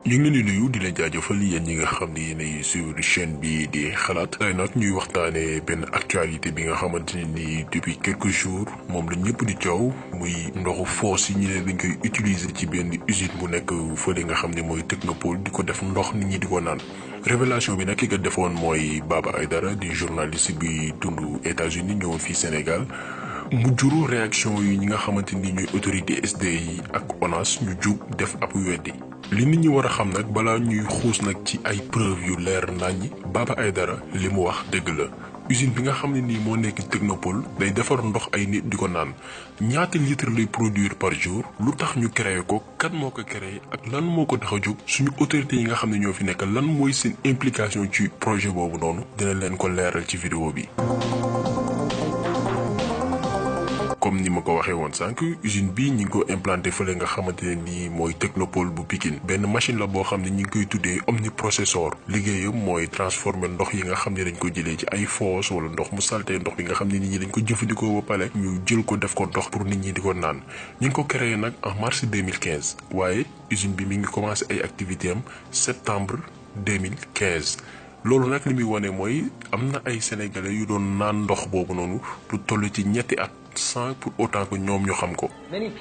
ñu ngi leen di nuyu di leen jaajëfal yéen ñi nga xam ne yéenay suivre chaîne bi di xalaat tey nag ñuy waxtaanee benn actualité bi nga xamante ne ni depuis quelques jours moom la ñëpp di coow muy ndoxu foos yi ñu ne dañ koy utiliser ci benn usine bu nekk fële nga xam ne mooy Technopole di ko def ndox nit ñi di ko naan. révélation bi nag ki ko defoon mooy Baba Aïdara di journaliste bi dund États-Unis ñëwoon fii Sénégal. mu juru réaction yi ñi nga xamante ni ñooy autorité SDE ak ONAS ñu jug def ab weddi li nit ñi war a xam nag balaa ñuy xuus nag ci ay preuve yu leer naññi Baba Aïdara li mu wax dëgg la usine bi nga xam ne nii moo nekk Technopole day defar ndox ay nit di ko naan ñaata litre lay produire par jour lu tax ñu créé ko kan moo ko créé ak lan moo ko tax a jóg suñu autorités yi nga xam ne ñoo fi nekk lan mooy seen implication ci projet boobu noonu dina leen ko leeral ci vidéo bi. comme ni ma ko waxee woon sànq usine bi ñi ngi ko implanté fële nga xamante ne nii mooy Technopole bu Pikine benn machine la boo xam ne ñi ngi koy tuddee omniprocesseur liggéeyam mooy transformer ndox yi nga xam ne dañ ko jëlee ci ay foos wala ndox mu salté ndox bi nga xam ne nit ñi dañ ko jëfandikoo ba pare ñu jël ko def ko ndox pour nit ñi di ko naan ñi ngi ko créé nag en mars 2015 waaye usine bi mi ngi commencé ay activité am septembre 2015 loolu nag li muy wane mooy am na ay sénégalais yu doon naan ndox boobu noonu lu toll ci ñetti at sans pour autant que ñoom ñu xam ko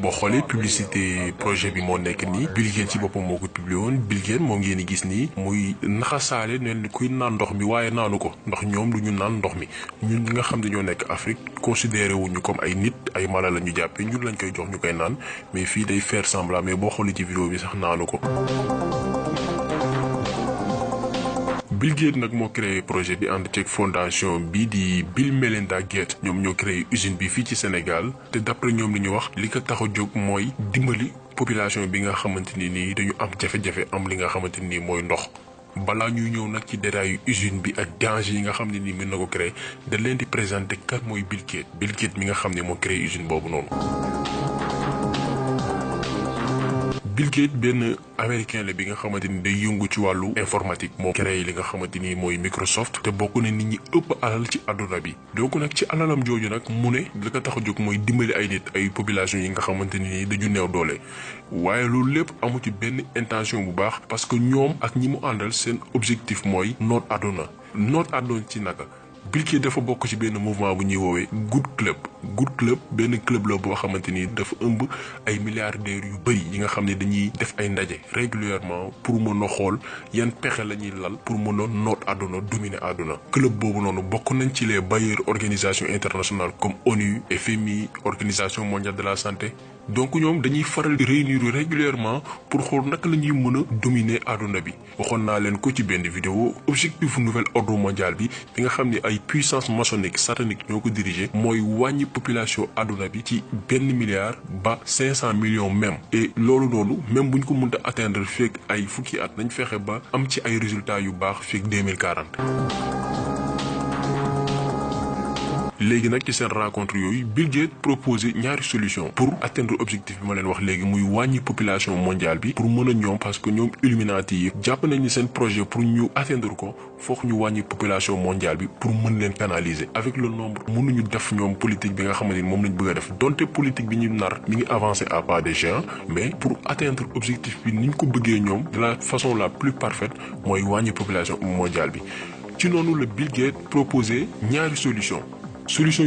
boo xoolee publicité projet bi moo nekk nii Bill Gates ci boppam moo ko publié woon Bill Gates moo ngeen di gis nii muy naxasaale ne kuy naan ndox mi waaye naanu ko ndax ñoom du ñu naan ndox mi ñun ñi nga xam ne ñoo nekk Afrique considéré wuñu comme ay nit ay mala la ñu jàppee ñun lañ koy jox ñu koy naan mais fii day faire semblant mais boo xoolee ci vidéo bi sax naanu ko. Bill Gates nag moo créé projet bi ànd ceeg fondation bii di Bill Melinda Gates ñoom ñoo créé usine bi fii ci Sénégal te d'après ñoom li ñu wax li ko tax a jóg mooy dimbali population bi nga xamante ni nii dañu am jafe-jafe am li nga xamante ni mooy ndox. balaa ñuy ñëw nag ci détail yu usine bi ak danger yi nga xam ne nii mën na ko créé da leen di présenter kan mooy Bill Gates mi nga xam ne moo créé usine boobu noonu. Bill Gates benn américain la bi nga xamante ni day yëngu ci wàllu informatique moo créé li nga xamante ni mooy Microsoft te bokk na nit ñi ëpp alal ci àdduna bi donc nag ci alalam jooju nag mu ne li ko tax a jóg mooy dimbali ay nit ay population yi nga xamante ni dañu neew doole waaye loolu lépp amu ci benn intention bu baax parce que ñoom ak ñi mu àndal seen objectif mooy noot àdduna ci naka Bill Gates dafa bokk ci benn mouvement bu ñuy woowee Good Club benn club la boo xamante ni dafa ëmb ay milliardaires yu bëri yi nga xam ne dañuy def ay ndaje régulièrement pour mën a xool yan pexe la ñuy lal pour mën a noot àdduna dominer àdduna. club boobu noonu bokk nañ ci les bailleurs organisations internationales comme ONU FMI organisation mondiale de la santé. donc ñoom dañuy faral di réunir régulièrement pour xool naka la ñuy mën a dominer àdduna bi waxoon naa leen ko ci benn vidéo objectif nouvel ordre mondial bi nga xam ne ay puissance maçonnique satanique ñoo ko dirigé mooy wàññi population àdduna bi ci 1 milliard ba 500 millions même et loolu noonu même buñ ko mënta atteindre fekk ay fukki at nañ fexe ba am ci ay résultats yu baax fekk 2040. léegi nag ci seen rencontre yooyu Bill Gates proposé ñaari solution pour atteindre objectif bi ma leen wax léegi muy wàññi population mondiale bi pour mën a ñoom parce que ñoom Illuminati yi jàpp nañ ni seen projet pour ñu atteindre ko foog ñu wàññi population mondiale bi pour mën leen canaliser avec le nombre mënuñu def ñoom politique bi nga xamante ni moom lañ bëgg a def donte politique bi ñu nar mi ngi avancer à pas de géant mais pour atteindre objectif bi ni ñu ko bëggee ñoom de la façon la plus parfaite mooy wàññi population mondiale bi ci noonu la Bill Gates proposé ñaari solution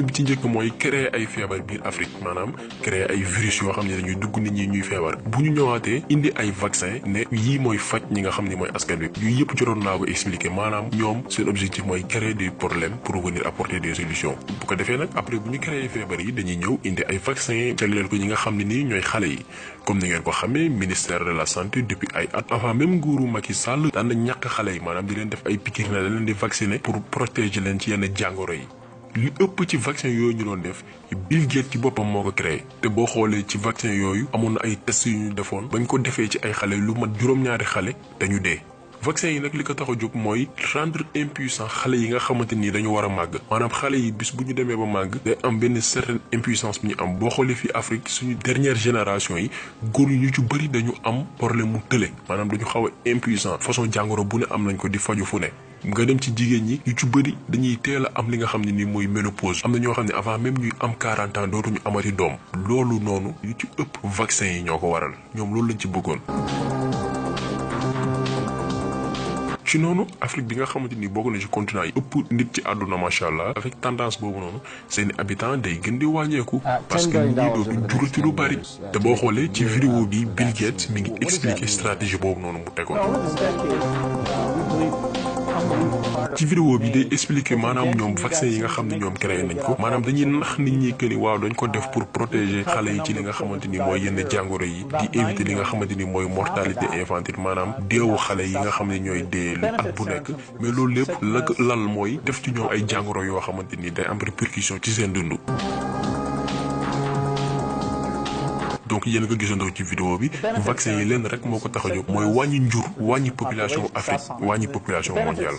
bi ci njëkk mooy créer ay feebar biir Afrique maanaam créer ay virus yoo xam ne dañuy dugg nit ñi ñuy feebar bu ñu ñëwaatee indi ay vaccin ne yii mooy faj ñi nga xam ne mooy askan wi yooyu yëpp jotoon naa ko expliquer maanaam ñoom seen objectif mooy créer des problèmes pour venir apporter des solutions bu ko defee nag après bu ñu créer feebar yi dañuy ñëw indi ay vaccin jagleel ko ñi nga xam ne nii ñooy xale yi comme ni ngeen ko xamee ministère de la santé depuis ay at avant même nguuru Macky Sall daan na ñàkk xale yi maanaam di leen def ay piqûre na leen di vacciner pour protéger leen ci yenn jàngoro yi li ëpp ci vaccin yooyu ñu doon def Bill Gates ci boppam moo ko créé te boo xoolee ci vaccin yooyu amoon na ay tests yu ñu defoon bañ ko defee ci ay xale lu mat juróom-ñaari xale dañu dee. vaccin yi nag li ko tax a jóg mooy rendre impuissant xale yi nga xamante ni dañu war a màgg maanaam xale yi bis bu ñu demee ba màgg day am benn certaine impuissance bi ñu am boo xoolee fii Afrique suñu dernière génération yi góor yi ñu ci bëri dañu am problème mu tële maanaam dañu xaw a impuissant façon jàngoro bu ne am nañ ko di faju fu ne. nga dem ci jigéen ñi ñu ci bëri dañuy teel a am li nga xam ne ni mooy ménopause am na ñoo xam ne avant même ñuy am 40 ans dootuñu amati doom loolu noonu yu ci ëpp vaccin yi ñoo ko waral ñoom loolu lañ ci bëggoon. ci noonu Afrique bi nga xamante ni bokk na ci continent yi ëpp nit ci àdduna macha allah avec tendance boobu noonu seeni habitants day gën di wàññeeku parce que nit ñi dootuñ jurati lu bari te boo xoolee ci vidéo bi Bill Gates mi ngi expliquer stratégie boobu noonu mu tegoon. ci vidéo bi day expliquer maanaam ñoom vaccin yi nga xam ne ñoom créé nañ ko maanaam dañuy nax nit ñi que ni waaw dañ ko def pour protéger xale yi ci li nga xamante ni mooy yenn jàngoro yi di éviter li nga xamante ni mooy mortalité infantile maanaam deewu xale yi nga xam ne ñooy dee at bu nekk mais loolu lépp la lal mooy def ci ñoom ay jàngoro yoo xamante ni day am répercussion ci seen dund. donc yéen a ko gisandoo ci vidéo bi vaccin yi leen rek moo ko tax a jóg mooy wàññi njur wàññi population Afrique wàññi population mondiale.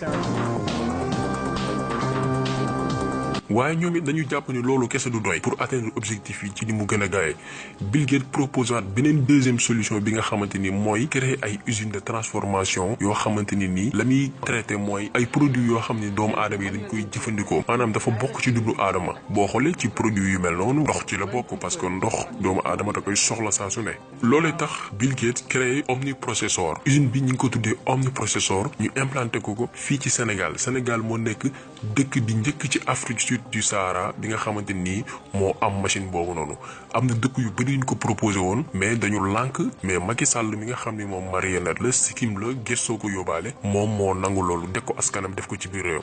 waaye ñoom it dañu jàpp ni loolu kese du doy pour atteindre objectif yi ci ni mu gën a gaawee Bill Gates proposaat beneen deuxième solution bi nga xamante ni mooy créer ay usine de transformation yoo xamante ni nii la muy traité mooy ay produits yoo xam ni doomu aadama yi dañ koy jëfandikoo maanaam dafa bokk ci dundu aadama boo xoolee ci produit yu mel noonu ndox ci la bokk parce que ndox doomu aadama da koy soxla saa su ne loolee tax Bill Gates créé Omniprocessor usine bi ñu ngi ko tuddee Omniprocessor ñu implanté ko fii ci Sénégal moo nekk dëkk bi njëkk ci Afrique sud du Sahara bi nga xamante ni moo am machine boobu noonu am na dëkk yu bëri ñu ko proposé woon mais dañu lànk mais Macky Sall mi nga xam ni moom marionnette la sikkim la gëstoo ko yóbbaale moom moo nangu loolu def ko askanam def ko ci biir réew.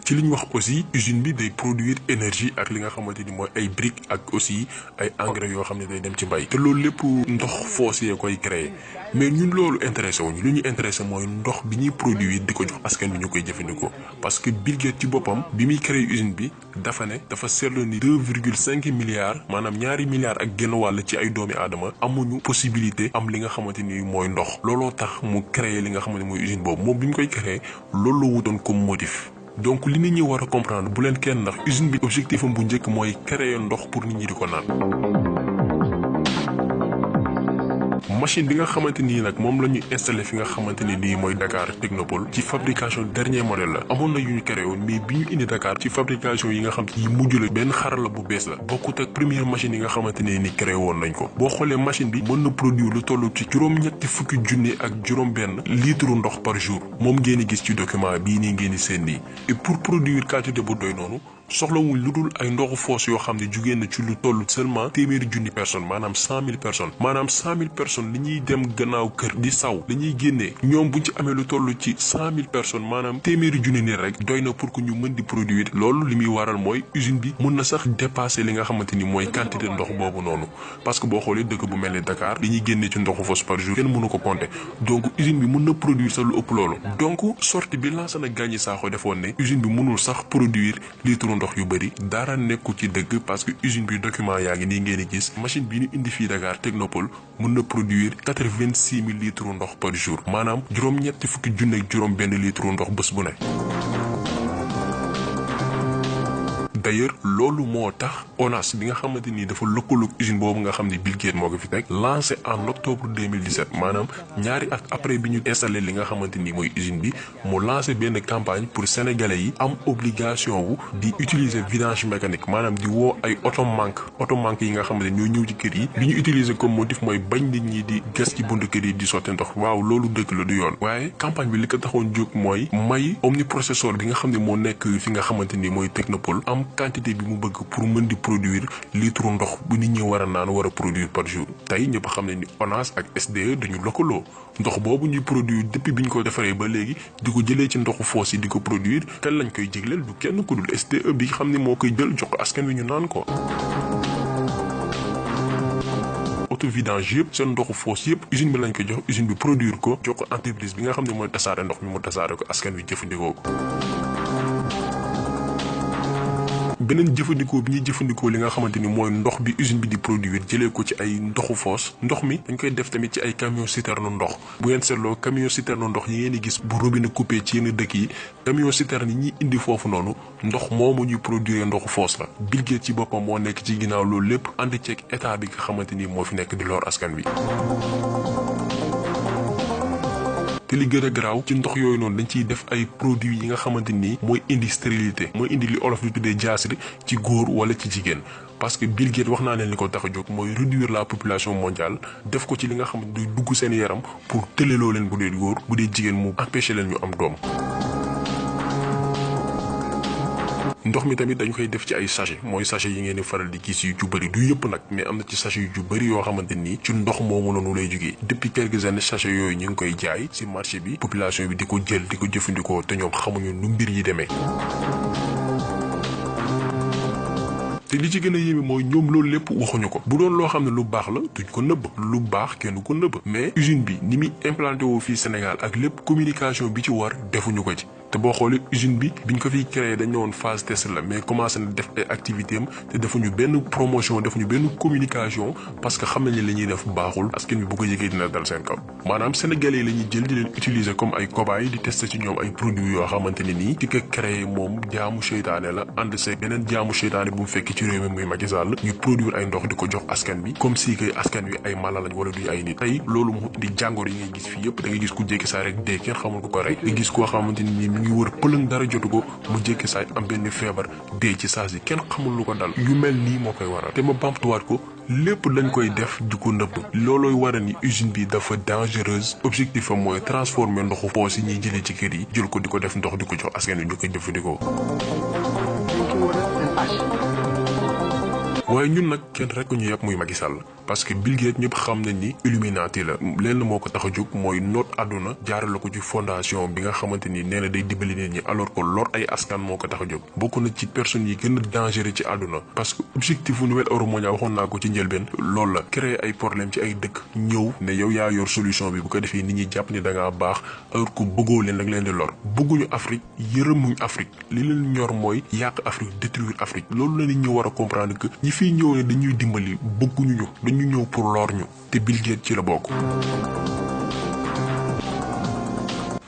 ci li ñu wax aussi usine bi day produire énergie ak li nga xamante ni mooy ay briques ak aussi ay engrais yoo xam ne day dem ci mbay te loolu lépp ndox fossé koy créer mais ñun loolu intéressé wuñu li ñu intéressé mooy ndox bi ñuy produire di ko jox askan bi ñu koy jëfandikoo parce que Bill Gates ci boppam bi muy créer usine bi dafa seetlu ni 2,5 milliards maanaam ñaari milliards ak genn wàll ci ay doomi aadama amuñu possibilité am li nga xamante ni mooy ndox looloo tax mu créer li nga xamante mooy usine boobu moom bi ñu koy créer loolu la wutoon comme motif. donc li nit ñi war a comprendre bu leen kenn ndax usine bi objectif am bu njëkk mooy créer ndox pour nit ñi di ko naan. machine bi nga xamante nii nag moom la ñu installé fi nga xamante ni nii mooy Dakar Technopole ci fabrication dernier modèle la amoon na yu ñu créé woon mais bi ñu indi Dakar ci fabrication yi nga xam yi mujj la benn xarala bu bees la bokkut ak première machine yi nga xamante ne ni créé woon nañ ko boo xoolee machine bi mën na produire lu toll ci juróom-ñetti fukki junni ak juróom-benn litre ndox par jour moom ngeen di gis ci document bii nii ngeen di seen nii et pour produire quantité bu doy noonu. soxlawuñ lu dul ay ndoxu foos yoo xam ne jugee na ci lu toll seulement téeméeri junni personnes maanaam 100 000 personnes li ñuy dem gannaaw kër di saw li ñuy génnee ñoom buñ ci amee lu toll ci 100 000 personnes maanaam téeméeri junni nit rek doy na pour que ñu mën di produire loolu li muy waral mooy usine bi mun na sax dépasser li nga xamante ni mooy quantité ndox boobu noonu parce que boo xoolee dëkk bu mel ni Dakar li ñuy génnee ci ndoxu foos par jour kenn mënu ko compter donc usine bi mun na produire sax lu ëpp loolu donc sortie bi Lansana Gagny Sakho defoon ne usine bi mënul sax produire litre ndox yu bëri dara nekku ci dëgg parce que usine bi document yaa ngi nii ngeen di gis machine bi ñu indi fii Dakar Technopole mën na produire 86 000 litres ndox par jour maanaam juróom-ñetti fukki junne ak juróom-benn litre ndox bés bu ne. d'ailleurs loolu moo tax ONAS bi nga xamante ni dafa lëkkaloog usine boobu nga xam ne Bill Gates moo ko fi teg lancé en octobre 2017 maanaam ñaari at après bi ñu installé li nga xamante ni mooy usine bi mu lancé benn campagne pour sénégalais yi am obligation wu di utiliser vidange mécanique maanaam di woo ay automanque yi nga xamante ni ñoo ñëw ci kër yi li ñu utiliser comme motif mooy bañ nit ñi di gas ci buntu kër yi di sotti ndox waaw loolu dëkk la du yoon waaye campagne bi li ko taxoon jóg mooy may Omniprocessor bi nga xam ne moo nekk fi nga xamante ni mooy Technopole am quantité bi mu bëgg pour mën di produire litre ndox bu nit ñi war a naan war a produire par jour tey ñëpp xam ne ni ONAS ak SDE dañu lëkkaloo ndox boobu ñuy produire depuis bi ñu ko defaree ba léegi di ko jëlee ci ndoxu foos yi di ko produire kan lañ koy jégleel du kenn ku dul SDE bi xam ne moo koy jël jox ko askan wi ñu naan ko. autovidange yëpp seen ndoxu foos yëpp usine bi lañ ko jox usine bi produire ko jox ko entreprise bi nga xam ne mooy tasaare ndox mi mu tasaare ko askan wi jëfandikoo ko. beneen jëfandikoo bi ñuy jëfandikoo li nga xamante ni mooy ndox bi usine bi di produire jëlee ko ci ay ndoxu foos ndox mi dañ koy def tamit ci ay camion citerne ndox bu ngeen seetloo camion citerne ndox yi ngeen di gis bu robinet coupé ci yenn dëkk yi camion citerne yi ñuy indi foofu noonu ndox moomu ñuy produire ndoxu foos la Bill Gates ci boppam moo nekk ci ginnaaw loolu lépp ànd ceeg état bi nga xamante ni moo fi nekk di lor askan wi. te li gën a garaaw ci ndox yooyu noonu dañ ciy def ay produits yi nga xamante ni mooy indi stérilité mooy indi li olof di tuddee jaasiri ci góor wala ci jigéen. parce que Bill Gates wax naa leen li ko tax a jóg mooy réduire la population mondiale def ko ci li nga xam ne day dugg seen yaram pour tëleloo leen bu dee góor bu dee jigéen mu empêcher leen ñu am doom. ndox mi tamit dañu koy def ci ay sachet mooy sachet yi ngeen di faral di gis yu bëri du yëpp nag mais am na ci sachet yu bëri yoo xamante ni ci ndox moomu noonu lay jógee depuis quelques années sachet yooyu ñu ngi koy jaay ci marché bi population bi di ko jël di ko jëfandikoo te ñoom xamuñu nu mbir yi demee. te li ci gën a yéeme mooy ñoom loolu lépp waxuñu ko bu doon loo xam ne lu baax la duñ ko nëbb lu baax kenn ko nëbb mais usine bi ni muy implanté woo fii Sénégal ak lépp communication bi ci war defuñu ko ci. te boo xoolee usine bi biñ ko fiy créé dañ ne woon phase test la mais commencé na def ay activité am te defuñu benn promotion defuñu benn communication parce que xam nañ ne li ñuy def baaxul askan bi bu ko yëgee dina dal seen kaw maanaam sénégalais yi la ñuy jël di leen utiliser comme ay cobaye di tester ci ñoom ay produits yoo xamante ne nii ki ko créé moom jaamu seytaane la ànd see beneen jaamu seytaane bu mu fekk ci réew mi muy Macky Sall ñu produire ay ndox di ko jox askan bi comme si que askan wi ay mala lañ wala duñ ay nit tey loolu moo indi jàngoro yi ngay gis fii yëpp da ngay gis ku jékki saa rek dee kenn xamul ko rek nga gis koo xamante ni ngi wër pëlëng dara jotu ko mu jékki saay am benn feebar dee ci saa si kenn xamul lu ko dal yu mel nii moo koy waral te ma bamtuwaat ko lépp lañ koy def di ko nëbb loolooy waral ni usine bi dafa dangereuse objectif am mooy transformer ndoxu poos yi ñuy jëlee ci kër yi jël ko di ko def ndox di ko jox askan wi ñu koy jëfandikoo. waaye ñun nag kenn rek ñu yàpp muy Macky Sall parce que Bill Gates ñëpp xam nañ ni Illuminati la lenn moo ko tax a jóg mooy noot àdduna jaarale ko ci fondation bi nga xamante ni nee na day dimbali nit ñi alors que lor ay askan moo ko tax a jóg bokk na ci personnes yi gën a dangereux ci àdduna parce que objectif bu nouvel ordre mondial waxoon naa ko ci njëlbeen loolu la créer ay problème ci ay dëkk ñëw ne yow yaa yor solution bi bu ko defee nit ñi jàpp ni da ngaa baax alors que bëggoo leen rek leen di lor bëgguñu Afrique yërëmuñ Afrique li leen ñor mooy yàq Afrique détruire Afrique loolu la nit ñi war a comprendre que ñi fiy ñëw ne dañuy dimbali bëgguñu ñu ñu ñëw pour lor ñu te Bill Gates ci la bokk.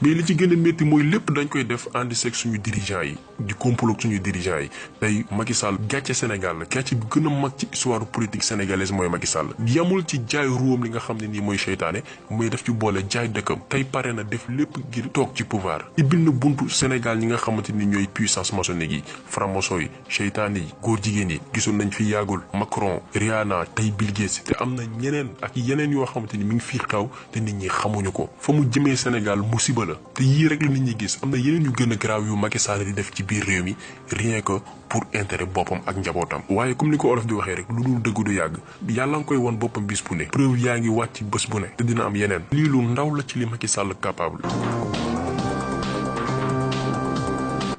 mais li ci gën a métti mooy lépp dañ koy def ànd seeg suñu dirigeants yi di complot suñu dirigeants yi tey Macky Sall gàcce Sénégal la gàcce bi gën a mag ci histoire politique sénégalaise mooy Macky Sall yamul ci jaay ruwam li nga xam ne nii mooy seytaane mooy def ci boole jaay dëkkam tey pare na def lépp ngir toog ci pouvoir ibbil na buntu Sénégal ñi nga xamante ni ñooy puissance maçonnique yi franc-maçon yi seytaane yi góor jigéen yi gisoon nañ fi yàggul Macron Rihanna tey Bill Gates te am na ñeneen ak yeneen yoo xamante ni mi ngi fii xaw te nit ñi xamuñu ko fa mu jëmee Sénégal musiba la te yii rek la nit ñi gis am na yeneen yu gën a garaaw yu Macky Sall di def ci biir réew mi rien que pour intérêt boppam ak njabootam waaye comme ni ko olof di waxee rek lu dul dëggu du yàgg yàlla nga koy won boppam bis bu ne preuve yaa ngi wàcc bés bu ne te dina am yeneen lii lu ndaw la ci li Macky Sall capable.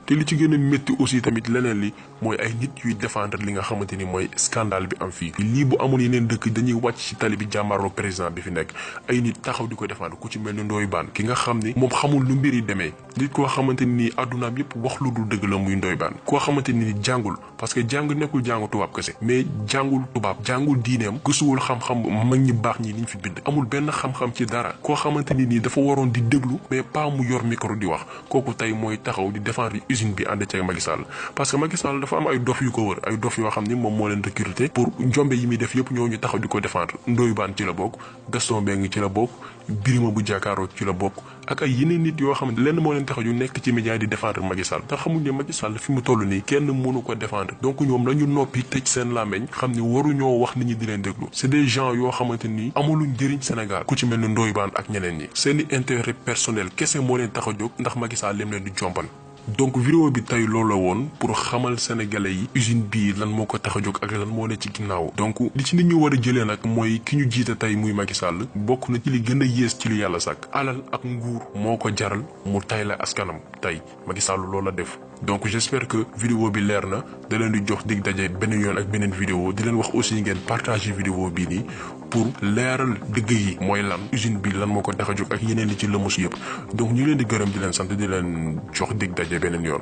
te li ci gën a métti aussi tamit leneen li mooy ay nit yuy défendre li nga xamante ni mooy scandale bi am fii lii bu amul yeneen dëkk dañuy wàcc ci tali bi jàmmarloo président bi fi nekk ay nit taxaw di ko défendre ku ci mel ni Ndoye Bane ki nga xam ni moom xamul lu mbir yi demee nit koo xamante ni addunaam yëpp wax lu dul dëgg la muy Ndoye Bane koo xamante ni jàngul parce que jàng nekkul jàngu tubaab kese mais jàngul tubaab jàngul diineem gëstuwul xam-xam mag ñi baax ñi liñ fi bind amul benn xam-xam ci dara koo xamante ni nii dafa waroon di déglu mais pas mu yor micro di wax kooku tey mooy taxaw di défendre usine bi ànd ceeg Macky Sall parce que Macky Sall dafa am ay dof yu ko wër ay dof yoo xam ni moom moo leen recruter pour njombe yi muy def yëpp ñoo ñu taxaw di ko défendre Ndoye Bane ci la bokk Gaston Mbengue ci la bokk Birima bu jàkkaaroo ci la bokk ak ay yeneen nit yoo xam ne lenn moo leen taxaw yu nekk ci média di défendre Macky Sall te xamuñ ne Macky Sall fi mu toll nii kenn mënu ko défendre donc ñoom lañu noppi tëj seen làmmeñ xam ni waruñoo wax nit ñi di leen déglu c'est des gens yoo xamante ni amuluñ njëriñ Sénégal ku ci mel ni Ndoye Bane ak ñeneen ñi seeni intérêt personnel kese moo leen tax a jóg ndax Macky Sall lim leen di jomban donc vidéo bi tey loolu la woon pour xamal sénégalais yi usine bii lan moo ko tax a jóg ak lan moo ne ci ginnaaw donc li ci nit ñu war a jëlee nag mooy ki ñu jiite tey muy Macky Sall bokk na ci li gën a yées ci li yàlla sàkk alal ak nguur moo ko jaral mu tay la askanam tey Macky Sall loolu la def donc j'espère que vidéo bi leer na da leen di jox dig daje beneen yoon ak beneen vidéo di leen wax aussi ngeen partager vidéo bii nii pour leeral dëgg yi mooy lan usine bi lan moo ko tax a jóg ak yeneen li ci lëmus yëpp donc ñu leen di gërëm di leen sant di leen jox dig daje beneen yoon